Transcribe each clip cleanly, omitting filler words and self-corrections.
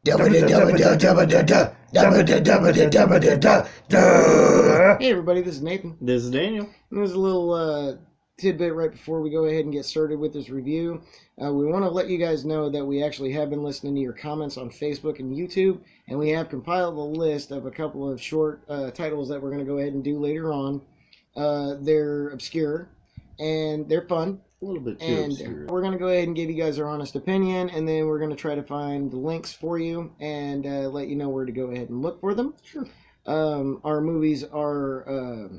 Hey everybody, this is Nathan. This is Daniel. And there's a little tidbit right before we go ahead and get started with this review. We want to let you guys know that we actually have been listening to your comments on Facebook and YouTube, and we have compiled a list of a couple of short titles that we're going to go ahead and do later on. They're obscure, and they're fun. A little bit too obscure. We're going to go ahead and give you guys our honest opinion, and then we're going to try to find the links for you and let you know where to go ahead and look for them. Sure. Our movies are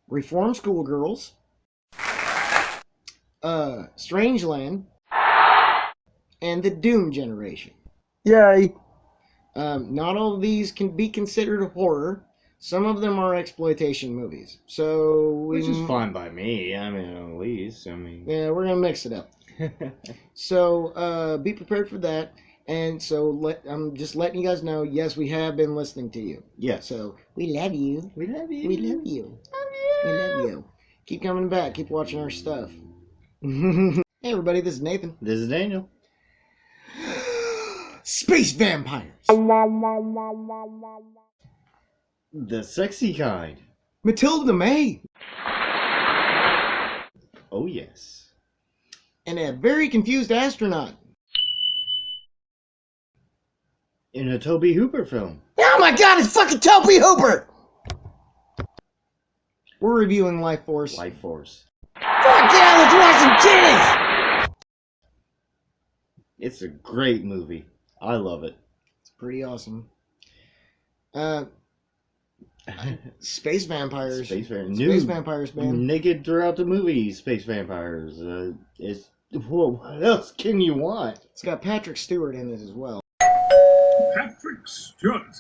Reform Schoolgirls, Strangeland, and The Doom Generation. Yay! Not all of these can be considered horror. Some of them are exploitation movies. So Which is fine by me. I mean, at least. Yeah, we're going to mix it up. So be prepared for that. And so I'm just letting you guys know, yes, we have been listening to you. Yes. So we love you. We love you. We love you. We love you. Keep coming back. Keep watching our stuff. Hey, everybody. This is Nathan. This is Daniel. Space vampires. The sexy kind. Matilda May. Oh, yes. And a very confused astronaut. In a Tobe Hooper film. Oh my god, it's fucking Tobe Hooper! We're reviewing Lifeforce. Lifeforce. Fuck yeah, let's watch some titties! It's a great movie. I love it. It's pretty awesome. Space vampires. Space Vampires, man. Naked throughout the movie, space vampires. Whoa, what else can you want? It's got Patrick Stewart in it as well. Patrick Stewart.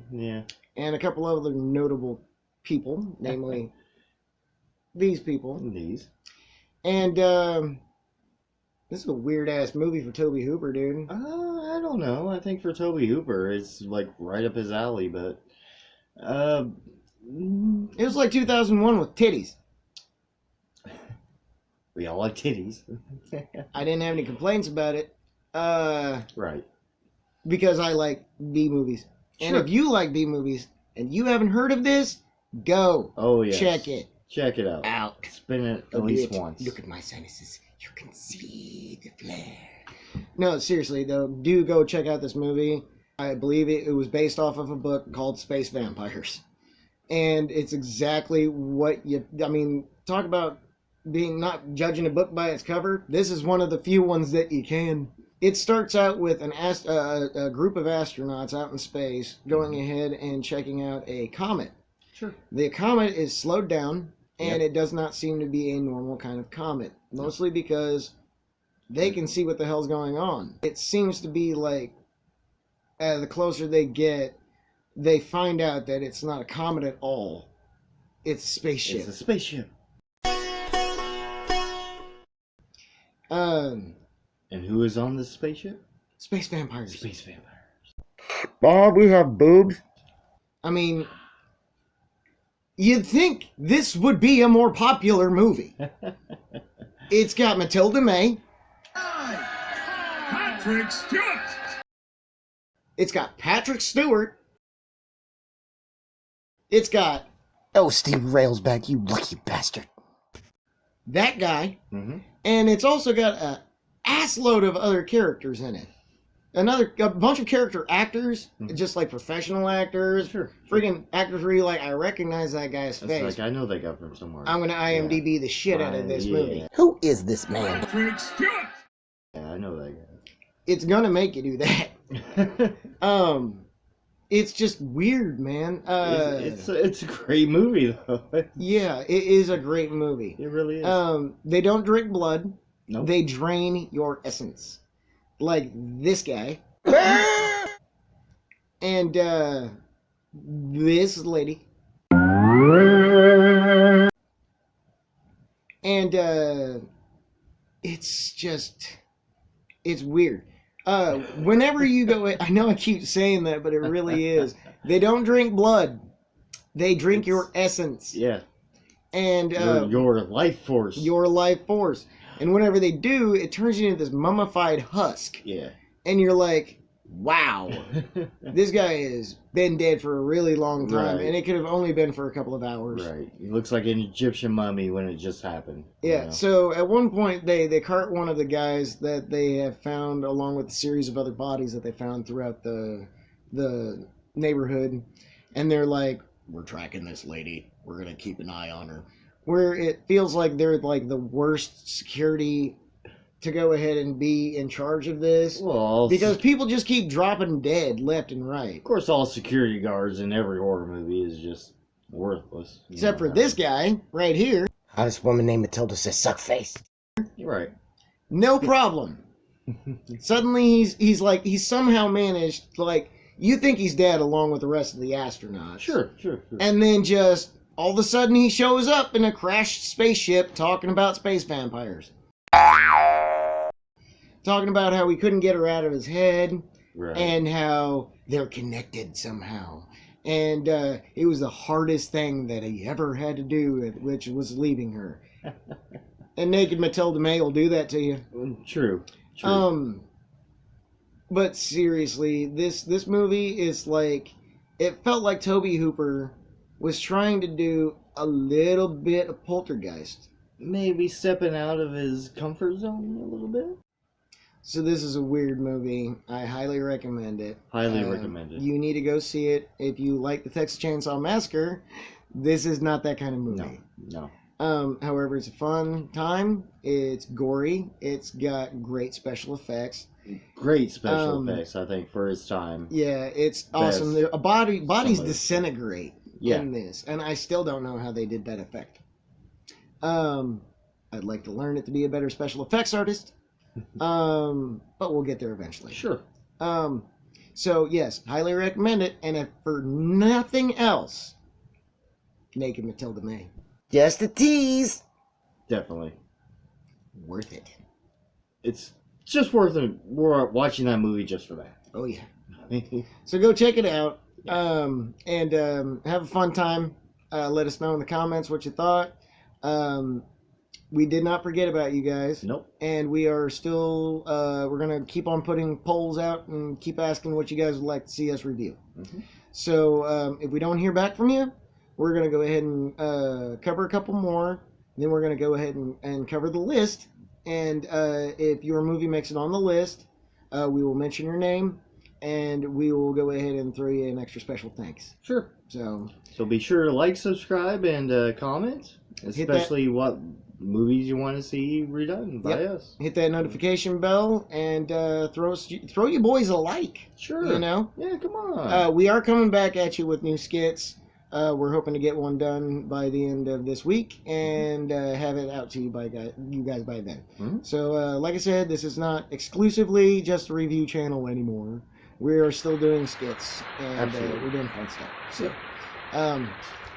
Yeah. And a couple other notable people, namely these people. These. And this is a weird ass movie for Tobe Hooper, dude. I don't know. I think for Tobe Hooper, it's like right up his alley, but it was like 2001 with titties. We all like titties. I didn't have any complaints about it. Right. Because I like B movies. And Sure. if you like B movies and you haven't heard of this, go. Oh yeah. Check it Check it out. out. Spin it at least Bitch, once. Look at my sinuses. You can see the flare. No, seriously though, do go check out this movie. I believe it was based off of a book called Space Vampires. And it's exactly what talk about being not judging a book by its cover. This is one of the few ones that you can. It starts out with a group of astronauts out in space going ahead and checking out a comet. Sure. The comet is slowed down, and it does not seem to be a normal kind of comet. Mostly because they can see what the hell's going on. It seems to be like, the closer they get, they find out that it's not a comet at all. It's a spaceship. It's a spaceship. And who is on this spaceship? Space vampires. Space vampires. Bob, we have boobs. I mean, you'd think this would be a more popular movie. It's got Matilda May. Patrick Stewart. It's got Patrick Stewart. It's got... Oh, Steve Railsback, you lucky bastard. That guy. Mm-hmm. And it's also got a assload of other characters in it. A bunch of character actors, just like professional actors. Sure. Freaking actors where you like, I recognize that guy's It's face. like, I know that guy from somewhere. I'm going to IMDb the shit out of this movie. Who is this man? Patrick Stewart. Yeah, I know that guy. It's going to make you do that. It's just weird, man. It's a great movie, though. Yeah, it is a great movie. It really is. They don't drink blood. Nope. They drain your essence. Like this guy. And this lady. And it's weird. Whenever you go, I know I keep saying that, but it really is. They don't drink blood. They drink your essence. Yeah. And your life force. Your life force. And whenever they do, it turns you into this mummified husk. Yeah. and you're like, wow, this guy has been dead for a really long time, Right. and it could have only been for a couple of hours. Right. He looks like an Egyptian mummy when it just happened. Yeah, You know? so at one point they cart one of the guys that they have found along with a series of other bodies that they found throughout the neighborhood, and they're like, we're tracking this lady, we're gonna keep an eye on her. Where it feels like they're like the worst security to go ahead and be in charge of this, Well, because people just keep dropping dead left and right. of course, all security guards in every horror movie is just worthless. Except for this guy right here. Hottest woman named Matilda says suck face. Right. No problem. Suddenly he's somehow managed, like, you think he's dead along with the rest of the astronauts. Sure. And then just all of a sudden he shows up in a crashed spaceship talking about space vampires. Talking about how he couldn't get her out of his head, Right. and how they're connected somehow. And it was the hardest thing that he ever had to do, which was leaving her. And Naked Matilda May will do that to you. True. But seriously, this movie is like, it felt like Tobe Hooper was trying to do a little bit of Poltergeist. Maybe stepping out of his comfort zone a little bit. So this is a weird movie. I highly recommend it. Highly recommend it. You need to go see it. If you like the Texas Chainsaw Massacre, this is not that kind of movie. No. However, it's a fun time. It's gory. It's got great special effects. Great special effects, I think, for its time. Yeah, it's awesome. Bodies Somebody- disintegrate in this, and I still don't know how they did that effect. I'd like to learn it to be a better special effects artist. But we'll get there eventually. Sure. So yes, highly recommend it. And if for nothing else, Naked Matilda May. Just a tease. Definitely. Worth it. It's just worth it. We're watching that movie just for that. Oh yeah. So go check it out. And have a fun time. Let us know in the comments what you thought. We did not forget about you guys. Nope. And we are still, we're going to keep on putting polls out and keep asking what you guys would like to see us review. Mm-hmm. So if we don't hear back from you, we're going to go ahead and cover a couple more. Then we're going to go ahead and cover the list. And if your movie makes it on the list, we will mention your name. And we will go ahead and throw you an extra special thanks. Sure. So be sure to like, subscribe, and comment. Especially what movies you want to see redone by us. Hit that notification bell and throw you boys a like. Sure. You know? Yeah, come on. We are coming back at you with new skits. We're hoping to get one done by the end of this week and have it out to you guys by then. Mm-hmm. So, like I said, this is not exclusively just a review channel anymore. We are still doing skits and we're doing fun stuff. So,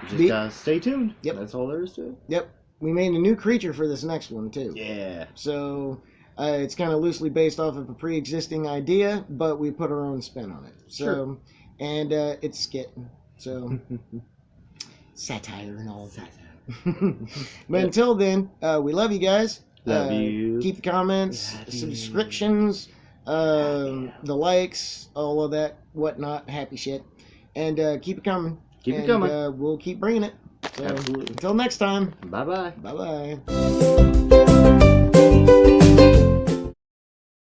just gotta stay tuned. Yep. That's all there is to it. Yep. We made a new creature for this next one too. Yeah. So it's kind of loosely based off of a pre-existing idea, but we put our own spin on it. So, Sure. And it's a skit. So satire and all that. But until then, we love you guys. Love you. Keep the comments, subscriptions, the likes, all of that, whatnot, happy shit, and keep it coming. Keep it coming. We'll keep bringing it. So Absolutely. until next time. Bye-bye. Bye bye.